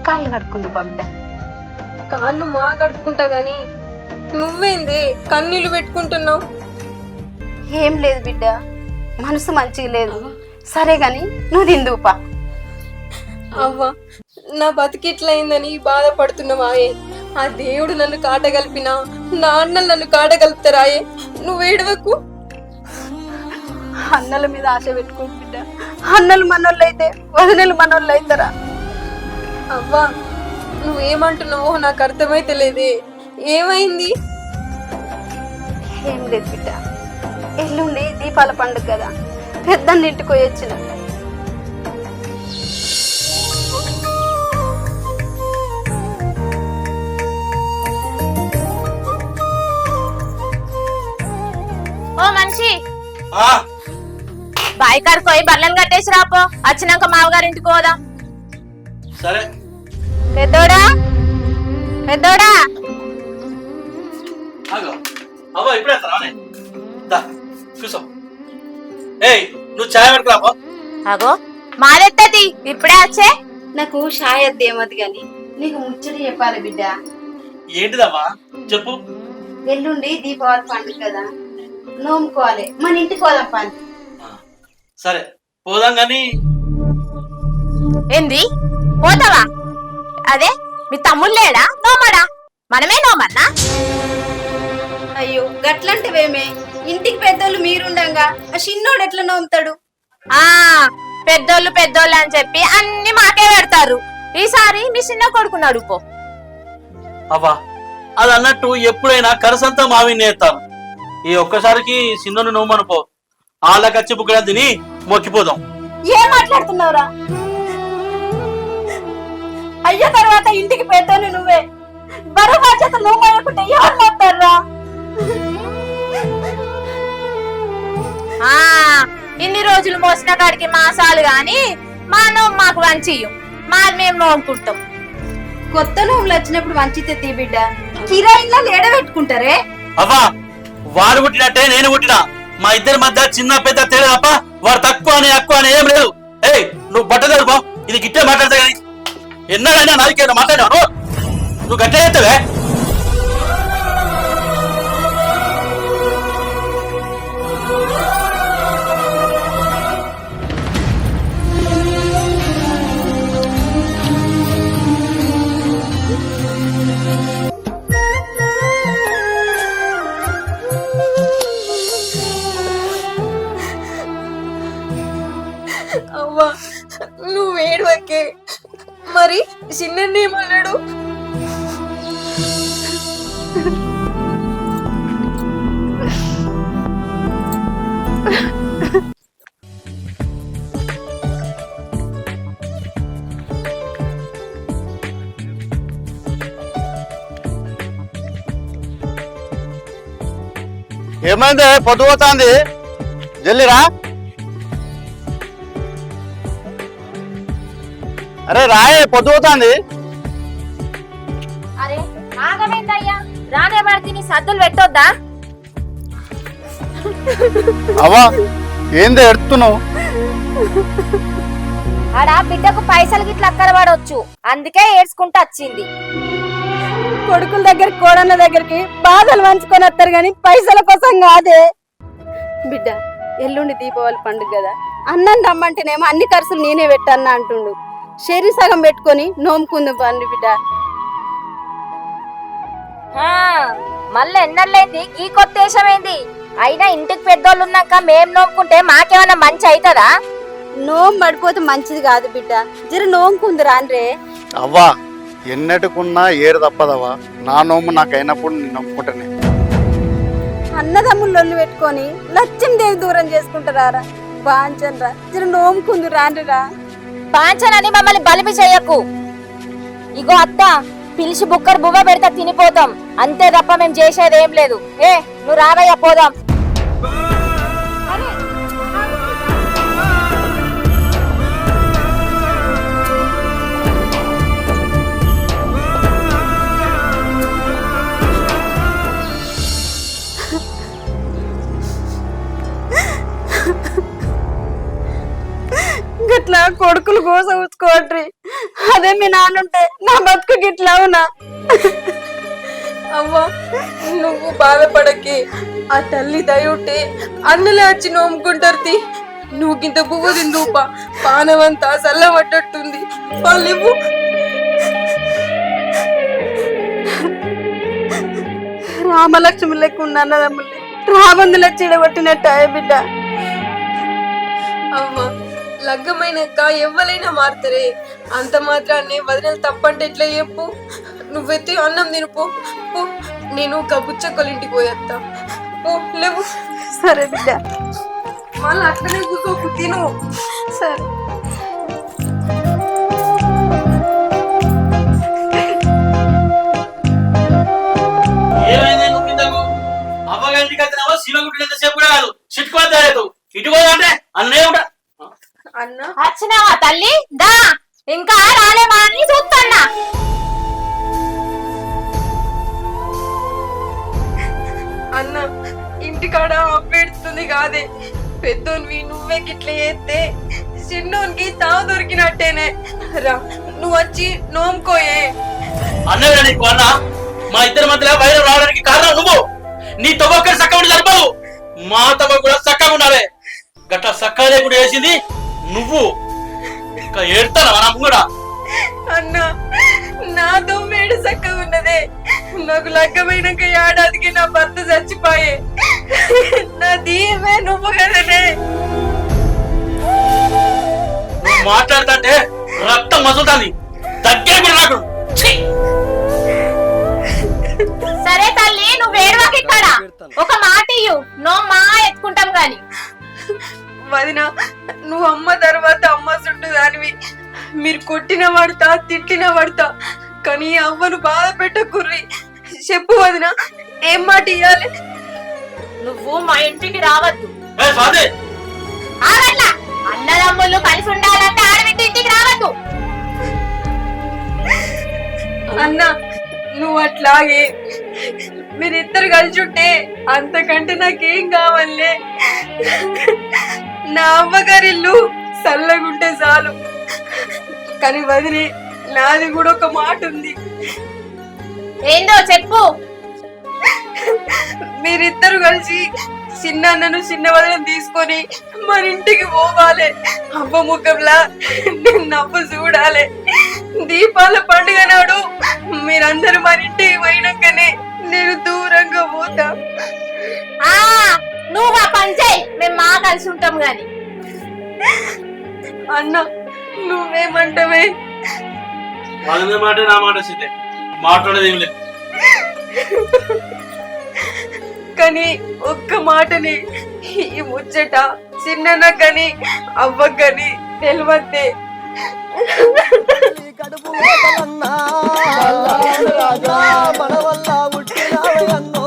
కాళ్ళు కడుక్కుందు బిడ్డ. కాళ్ళు మా కడుక్కుంటా గాని నువ్వేంది కన్నీళ్ళు పెట్టుకుంటున్నావు? ఏం లేదు బిడ్డ, మనసు మంచిగా లేదు. సరే గాని నువ్వు తిందుపా. అవ్వ, నా బతికిట్లయిందని బాధపడుతున్నావాయే. ఆ దేవుడు నన్ను కాటగలిపినా నా అన్నలు నన్ను కాటగలుపుతారాయే. నువ్వు ఏడవకు. అన్నల మీద ఆశ పెట్టుకుంటు బిడ్డ. అన్నలు మనోళ్ళు అయితే వదినలు మనోళ్ళు అవుతారా? అవ్వా, నువ్వేమంటున్నావో నాకు అర్థమైతే లేదే. ఏమైంది? ఏం లేదు బిడ్డ, ఎల్లుండి దీపాల పండుగ కదా, పెద్దన్న ఇంటికి పోయి వచ్చిన. ఓ మనిషి, బాయి కాడికి పోయి బర్లను కట్టేసి రాపో. వచ్చినాక మావగారింటికి పోదాం. సరే. పెద్దోడా, పెద్దోడా. అవ్వ ఇప్పుడే చూసా. ఏయ్, నువ్వు చాయ్ పెట్టుకురాపో. అగో మాదెత్తది ఇప్పుడే వచ్చే. నాకు షాయ్ అద్దు ఏమద్దు గాని నీకు ముచ్చట చెప్పాలి బిడ్డ. ఏంటిదమ్మా చెప్పు. ఎల్లుండి దీపావళి పండుగ కదా, నోముకోవాలి. మన ఇంటికి పోదాం పని. సరే పోదాం గాని. ఏంది పోతావా? అదే మీ తమ్ముడు లేడా నోమడా? మనమే నోమన్నా? అయ్యో గట్లంటవేమే, ఇంటికి పెద్దోళ్ళు మీరుండగా ఆ చిన్నోడు ఎట్లా నోముతాడు? ఆ పెద్దోళ్ళు పెద్దోళ్ళు అని చెప్పి అన్ని మాకే పెడతారు. ఈసారి మీ చిన్న కొడుకుని అడుగుపో. అవ్వా, అది అన్నట్టు ఎప్పుడైనా కరసంతా మావిని నేస్తాను. ఈ ఒక్కసారికి సిన్నను నోమనుకో, ఆళ్ళ కచ్చి బుగ్గడ తిని మొక్కిపోదాం. ఏం మాట్లాడుతున్నావురా? అయ్యో తర్వాత ఇంటికి పెద్దోళ్ళు నువ్వే, బరువు బాధ్యత నువ్వు మోయకుంటే ఎవరు మోస్తారా? ఆ ఇన్ని రోజులు మోసిన కాడికి మాసాలు గాని మా నోము మాకు వంచియ్యం. మాది మేము నోముకుంటాం. కొత్త నోములు వచ్చినప్పుడు వంచితే తీ బిడ్డ, కిరాయిలా లేడబెట్టుకుంటారే. అవ్వా, వాడు పుట్టినట్టే నేను పుట్టినా. మా ఇద్దరి మధ్య చిన్న పెద్ద తేడా తప్ప వాడు తక్కువ అని ఎక్కువ అని ఏం లేదు. ఏయ్, నువ్వు బట్టలు బా, ఇది గిట్టే మాట్లాడతా కానీ ఎన్నాడైనా నాకేనా మాట్లాడాను? నువ్వు గట్టే చేస్తావే. అవ్వా, నువ్వు ఏడవకే. మరి చిన్నేమన్నాడు? ఏమైంది? పొద్దు పోతాంది, జల్లిరా. అరే రాయే, పొద్దు పోతాంది. అరే ఆగమేందయ్యా, రానే పడితే నీ సద్దులు పెట్టొద్దా? అవా ఏంది ఎడుతున్నావు? ఆడ బిడ్డకు పైసలు గిట్ల అక్కర పడవచ్చు, అందుకే ఏడ్చుకుంటూ వచ్చింది. కొడుకుల దగ్గరికి కోడళ్ళ దగ్గరికి బాధలు పంచుకొని వస్తారు గాని పైసల కోసం కాదే. బిడ్డ ఎల్లుండి దీపావళి పండుగ కదా, అన్నం రమ్మంటేనేమో అన్ని ఖర్చులు నేనే పెట్టన్నా అంటుండు. షెరీ సగం పెట్టుకొని నోముకుందాం పండి బిడ్డ. మళ్ళీ ఎన్నర్లేంది ఈ కొత్తేశమైంది. అయినా ఇంటికి పెద్దోళ్ళు ఉన్నాక మేం నోముకుంటే మాకేమన్నా మంచి అవుతుందా? నోము పడిపోతే మంచిది కాదు బిడ్డ, జర నోముకుంది రాన్రే. అవ్వా ఎన్నటికున్నా ఏరు తప్పదవ్వా. నా నోము నాకు అయినప్పుడు నేను నమ్ముకుంటానే. అన్నదమ్ములు లొల్లు పెట్టుకొని లక్ష్మీదేవి దూరం చేసుకుంటారా? బాంచన్రా, జర నోముకుంది రాన్రా. పాంచనని మమ్మల్ని బలిపి చెయ్యకు. ఇగో అత్త, పిలిచి బుక్కరు బువ్వ పెడతా తినిపోతాం అంతే తప్ప మేము చేసేది ఏం లేదు. నువ్వు రావయ్యా పోదాం. గట్లా కొడుకులు కోస ఉంచుకోట్రి. అదే మీ నాన్నుంటే నా బతుకు గిట్లా అవునా? అవ్వా నువ్వు బాధపడకే, ఆ తల్లి దయుంటే అన్నలే వచ్చి నోముకుంటారు. నువ్వు గింత పువ్వు తిందుపా, పానమంతా చల్లబడ్డట్టుంది. వాళ్ళు రామలక్ష్మి లెక్క ఉన్న అన్నదమ్ముల్ని రాబందుల చీడగొట్టినట్టాయ బిడ్డ. అవ్వా లగ్గమైనాక ఎవ్వలైనా మారుతారే, అంత మాత్రాన్ని వదిన తప్పంటే ఎట్లా చెప్పు? నువ్వెత్తి అన్నం తినుపో పో, నేను కబుచ్చక్కల ఇంటికి పోయేస్తా. పో లేవు. సరే బిడ్డ. మళ్ళీ అట్లనే కూర్చోకు, తిను. సరే. ఏమైంది నువ్వు కిందకు? అవ్వగారికి వచ్చినావో శివగుడ్డు సేపు కూడా కాదు, చిట్టుకోలేదు. ఇటు పోదంటే అన్నే ఉంటా. అన్న వచ్చినావా తల్లి? దా ఇంకా రాలేమా అని చూస్తున్నా. అన్న ఇంటికాడ అప్పెడుతుంది కాదే, పెద్దోన్వి నువ్వే గిట్ల చేస్తే చిన్నోనికి తావు దొరికినట్టేనే. రా నువ్వు వచ్చి నోముకోయే. అన్నవేనా నీకు అన్న? మా ఇద్దరి మధ్యలో వైరం రావడానికి కారణం నువ్వు. నీ తొవ్వొక్కడి సక్క ఉండి సరిపోవు, మా తవ్వ కూడా చక్కగా ఉండాలి. గట్లా చక్కగా లేకుండా వేసింది నువ్వు. ఇంకా ఏడుతానా నా ముంగడా? అన్న నాతో మేడు చక్కగా ఉన్నదే, నాకు లగ్గమైనాక ఏడాదికి నా భర్త చచ్చిపోయే. నా దీయమే నువ్వు కదనే. నువ్వు మాట్లాడుతుంటే రక్తం మసులుతాంది, దగ్గర కూడా నాకు. సరే తల్లి నువ్వు వేడవాకి ఇక్కడ ఒక మాట ఇయ్యు, నో మా ఎత్తుకుంటాం గాని. వదిన నువ్వు అమ్మ తర్వాత అమ్మ చుట్టూ దానివి. మీరు కొట్టిన పడతా తిట్టిన పడతా, కానీ అవ్వను బాధ పెట్టకుర్రి. చెప్పు వదిన, ఏం మాట ఇయ్యాలి? నువ్వు మా ఇంటికి రావద్దు. ఏ స్వాతి, ఆగట్లా, అన్నదమ్ముళ్ళు కలిసి ఉండాలంటే ఆడవింటి ఇంటికి రావద్దు. అన్న నువ్వు అట్లాగే, మీరిద్దరు కలిసి ఉంటే అంతకంటే నాకేం కావాలే. నా అమ్మగారిల్లు చల్లగుంటే చాలు. కానీ వదిలే, నాది కూడా ఒక మాట ఉంది. ఏందో చెప్పు. మీరిద్దరు కలిసి చిన్నన్నను చిన్న వదలను తీసుకొని మన ఇంటికి పోవాలి. అవ్వ ముఖంలా నేను నవ్వు చూడాలి. దీపాల పండుగ నాడు మీరందరూ మన ఇంటికి పోయినాకనే నేను దూరంగా పోతా. ఆ నువ్వు ఆ పని చేయి, మేము మా కలిసి ఉంటాం గాని. అన్న నువ్వేమంటావే? వాళ్ళ మాట నా మాట సిద్ధే, మాట్లాడేది ఏం లేదు. కానీ ఒక్క మాటని ఈ ముచ్చట చిన్న కని అవ్వకని తెలివద్దే. కడుపు లోపలన్నా రాజా మన వల్ల పుట్టినావయ్యన్నో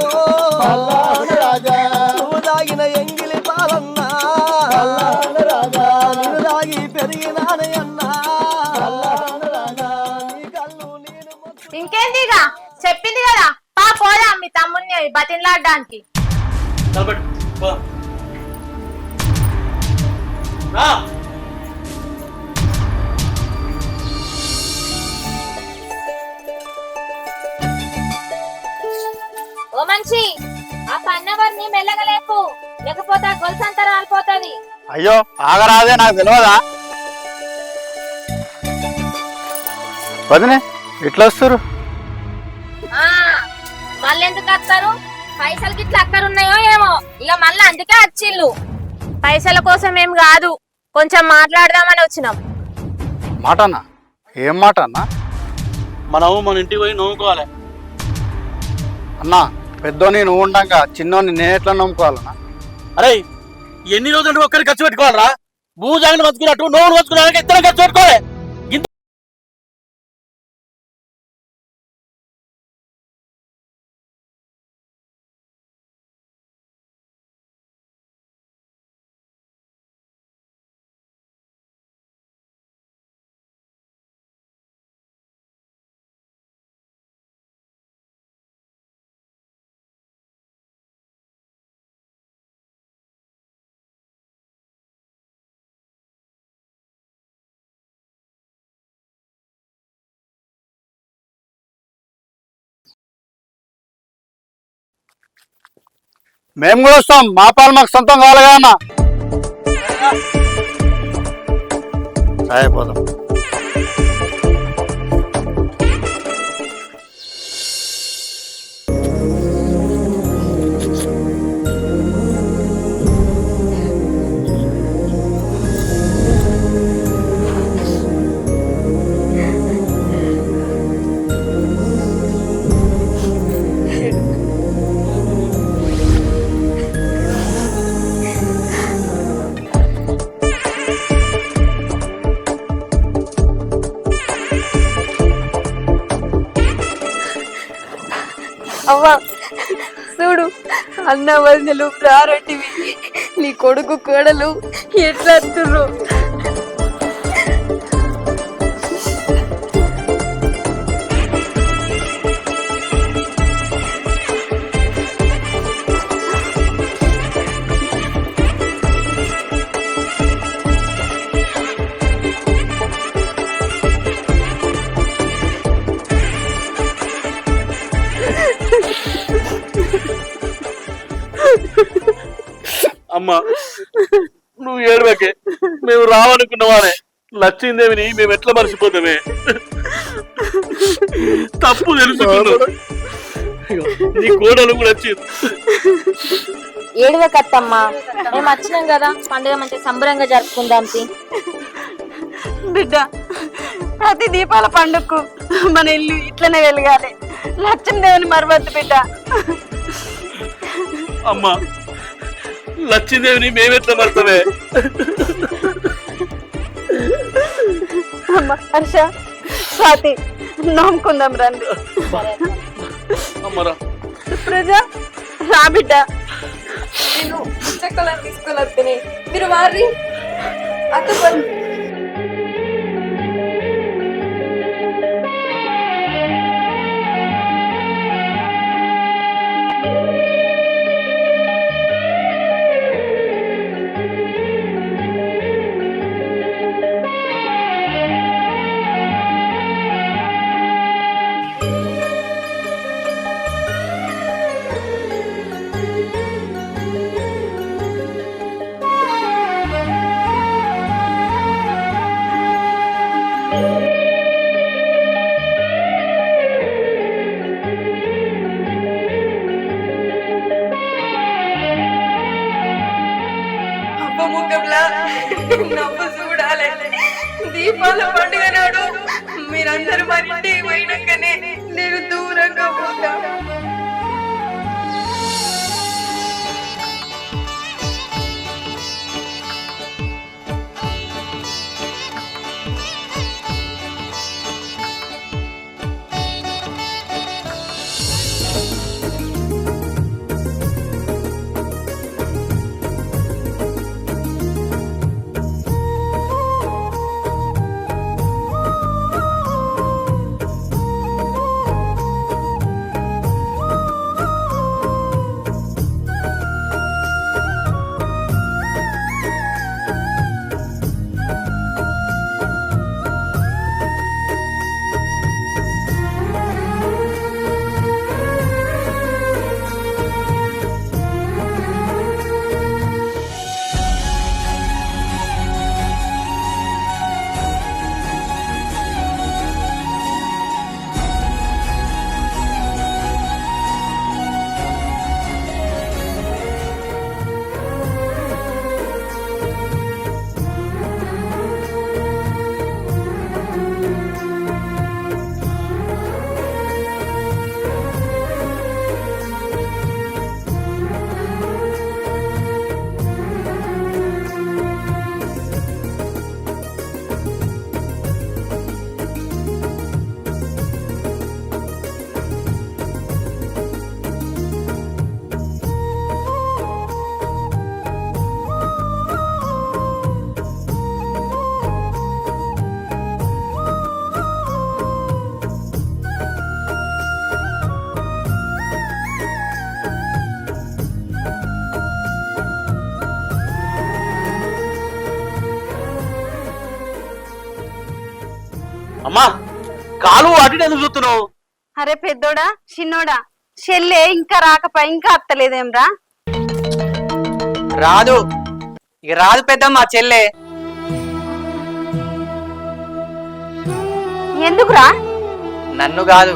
రాజా, నువ్వు తాగిన ఎంగిలి పాలన్నా రాజా, నేను తాగి పెరిగినానయ్యన్నా రాజా, నీ కళ్ళు నేను ఇంకేందిగా చెప్పింది కదా, పా పోదా మీ తమ్ముడిని బతిన్లాడడానికి. నిలబెట్టు, పో. రా. ఓ మనిషి, ఆ పన్నవర్ని మెల్లగలేపు, లేకపోతే ఆ గొలుసంతా రాలిపోతుంది. అయ్యో ఆగరాదే, నాకు తెలియదా? వదినే ఇట్లా వస్తారు? మళ్ళీ ఎందుకు వస్తారు? పైసలకి ఇట్లా అక్కరున్నాయో ఏమో, ఇక మళ్ళీ అందుకే వచ్చిళ్ళు. పైసల కోసం ఏం కాదు, కొంచెం మాట్లాడదామని వచ్చినాం. మాట అన్నా? ఏం మాట అన్నా? మనము మన ఇంటికి పోయి నవ్వుకోవాలి. అన్నా పెద్దోని నువ్వు ఉండంగా చిన్నోని నేను ఎట్లా నమ్ముకోవాలన్నా? అరే ఎన్ని రోజులు ఒక్కరికి ఖర్చు పెట్టుకోవాలరా? భూజాగిని బతుకున్నట్టు నోవును బతుకున్నాక ఇద్దరు ఖర్చు పెట్టుకోవాలి. మేము కూడా వస్తాం, మా పాలు మాకు సొంతం కావాలి కదా అన్న. అయిపోదాం. అవ్వ చూడు, అన్న వదినలు ప్రారంటివి నీ కొడుకు కోడలు ఎట్లా వస్తుర్రు. అమ్మా నువ్వు ఏడవకే, మేము రావనుకున్నవానే లచ్చిందేవిని మేము ఎట్లా మర్చిపోతామే. తప్పు తెలుసుకున్నావు, నీ కోడలు కూడా వచ్చింది. ఏడువే కత్తమ్మా, మేము వచ్చినాం కదా, పండుగ మంచి సంబరంగా జరుపుకుందాం. బిడ్డ, ప్రతి దీపాల పండుగకు మన ఇల్లు ఇట్లనే వెలగాలి. లక్ష్మీదేవిని మరవద్దు బిడ్డ. అమ్మా లక్ష్మీదేవిని మేమెట్లా మర్తమే. అమ్మ హర్ష, స్వాతి, నమ్ముకుందాం రండి. అమ్మరా ప్రజ రా బిడ్డ. నేను పుస్తకాలను తీసుకొని వస్తున్నాయి, మీరు వారి అత్త. నవ్వు చూడాలి. దీపాల పండుగ నాడు మీరందరూ మన ఇంటికి పోయినాకనే నేను దూరంగా పోతా. అమ్మా కాలు అటు ఎందుకు చూస్తున్నావు? అరే పెద్దోడా, చిన్నోడా, చెల్లె ఇంకా రాకపోయి ఇంకా అత్తలేదేమ్రా? రాదు ఇక రాదు పెద్దమ్మ చెల్లె. ఎందుకురా? నన్ను కాదు,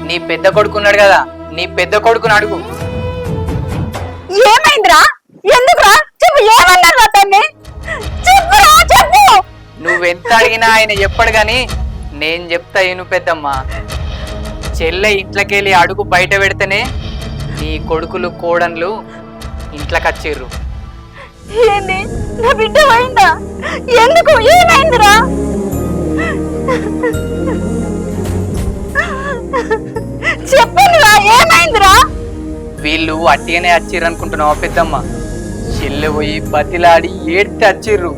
నీ పెద్ద కొడుకున్నాడు కదా, నీ పెద్ద కొడుకుని అడుగు. ఏమైందిరా? ఎందుకురా? చెప్పు, ఏమన్నారు అతన్ని? చెప్పురా, చెప్పు. నువ్వెంత అడిగినా ఆయన చెప్పడు గాని నేను చెప్తా ఏను పెద్దమ్మ. చెల్లె ఇంట్లోకెళ్ళి అడుగు బయట పెడితేనే నీ కొడుకులు కోడన్లు ఇంట్లోకి వచ్చిర్రు. ఏంది? నా బిడ్డ పోయిందా? ఎందుకు? ఏమైందిరా? చెప్పండిరా, ఏమైందిరా? వీళ్ళు అట్టిగానే వచ్చిర్రు అనుకుంటున్నావా పెద్దమ్మ? చెల్లె పోయి బతిలాడి ఏడ్తే వచ్చిర్రు.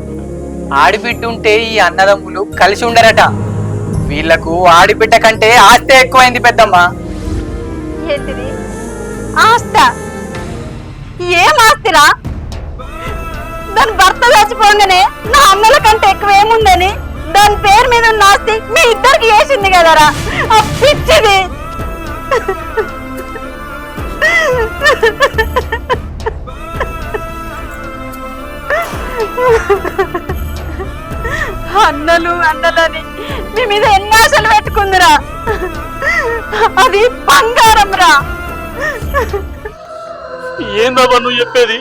ఆడిబిడ్డ ఉంటే ఈ అన్నదమ్ములు కలిసి ఉండరట. వీళ్లకు ఆడిబిడ్డ కంటే ఆస్తే ఎక్కువైంది పెద్దమ్మ. ఏంటిది? ఆస్త? ఏం ఆస్తిరా? దాని భర్త చచ్చిపోగానే నా అన్నల కంటే ఎక్కువ ఏముందని దాని పేరు మీద ఉన్న ఆస్తి మీ ఇద్దరికి వేసింది కదరా, ఆ పిచ్చిది. అన్నలని మీ మీద ఎన్ని ఆశలు పెట్టుకుందిరా, అది బంగారం రా. ఏందబ్బా నువ్వు చెప్పేది?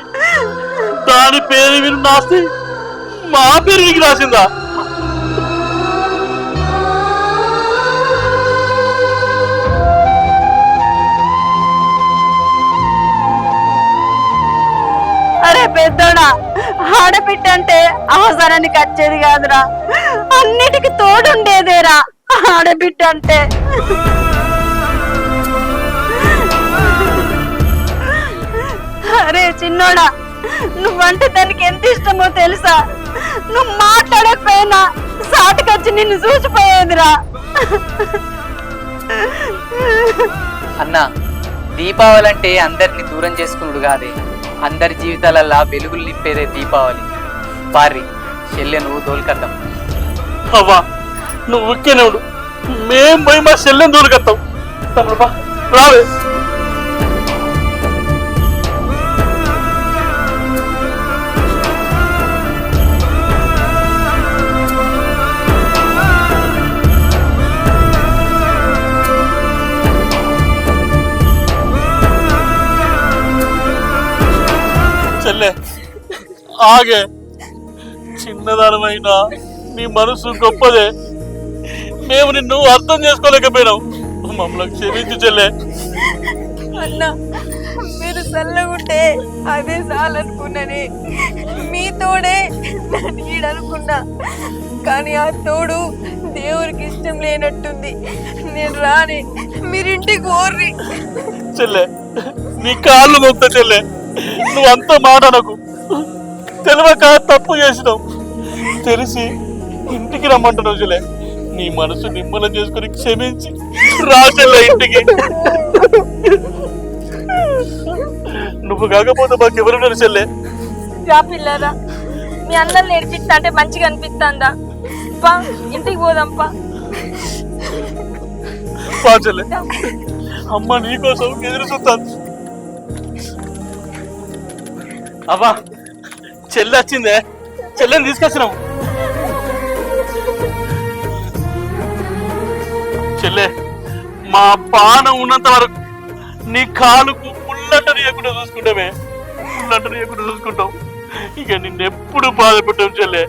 దాని పేరు మీరు నాస్తి మా పేరు నీకు రాసిందా? అరే పెద్దోడా, ఆడబిడ్డ అంటే అవసరానికి వచ్చేది కాదురా, అన్నిటికి తోడుండేదేరా ఆడబిడ్డ అంటే. అరే చిన్నోడా, నువ్వంటే దానికి ఎంత ఇష్టమో తెలుసా? నువ్వు మాట్లాడకపోయినా సాటుకొచ్చి నిన్ను చూసిపోయేదిరా. అన్న, దీపావళి అంటే అందరిని దూరం చేసుకున్నాడు కాదే, అందరి జీవితాలల్లా వెలుగులు నింపేదే దీపావళి. పారి చెల్లె నువ్వు దోల్కద్దాం. అవ్వా నువ్వు ఉక్కేనేవుడు, మేం పోయి మా చెల్లెని దూరకత్తాం. తమ్ముడు రావే. చెల్లె ఆగే, చిన్నదానమైన నీ మనసు గొప్పదే. మేము నిన్ను అర్థం చేసుకోలేకపోయినాం, మమ్మల్ని క్షమించు చెల్లె. అన్న మీరు చల్లగుంటే అదే చాలనుకున్నానే. మీ తోడే నీడనుకున్నా, కానీ ఆ తోడు దేవుడికి ఇష్టం లేనట్టుంది. నేను రానే, మీరింటికి ఓర్రి. చెల్లె నీ కాళ్ళు మొక్త చెల్లె, నువ్వు అంత మాట నాకు తెలియక తప్పు చేసినావు. తెలిసి ఇంటికి రమ్మంటున్నావు చెల్లె. నీ మనసు నిమ్మలం చేసుకుని క్షమించి రా చెల్లె ఇంటికి. నువ్వు కాకపోతే మాకెవరున్నారు చెల్లె? రా పిల్లరా, మీ అన్నలు నేర్పిస్తా అంటే మంచిగా అనిపిస్తుందా? పా ఇంటికి పోదాంపా. పా చెల్లె, అమ్మ నీకోసం ఎదురు చూస్తాను. అవ్వా చెల్లె వచ్చిందే, చెల్లెని తీసుకొచ్చినావు. చెల్లె మా పానం ఉన్నంత వరకు నీ కాలుకు ముళ్ళంటరియకుండా చూసుకుంటామే, ముళ్ళంటరియకుండా చూసుకుంటాం. ఇక నిన్నెప్పుడు బాధ పెట్టాం చెల్లె.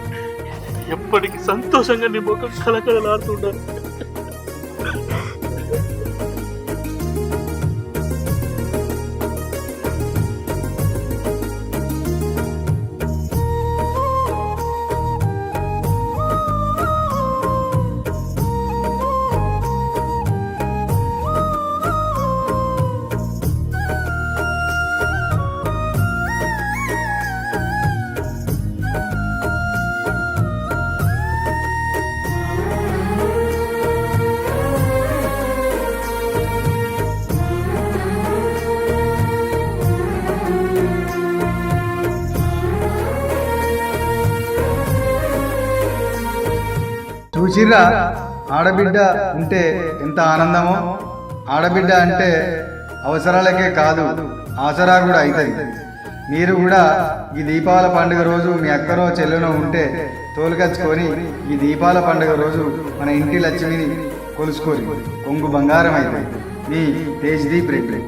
ఎప్పటికీ సంతోషంగా నీ ముఖం కలకలలాడుతుంటాను. చూసిర్రా ఆడబిడ్డ ఉంటే ఎంత ఆనందమో. ఆడబిడ్డ అంటే అవసరాలకే కాదు, ఆసరా కూడా అవుతుంది. మీరు కూడా ఈ దీపావళి పండుగ రోజు మీ అక్కనో చెల్లెనో ఉంటే తోలుకచ్చుకొని ఈ దీపావళి పండుగ రోజు మన ఇంటి లక్ష్మిని కొలుసుకోరి కొంగు బంగారం అయితే మీ తేజ్దీప్ రెడ్డి.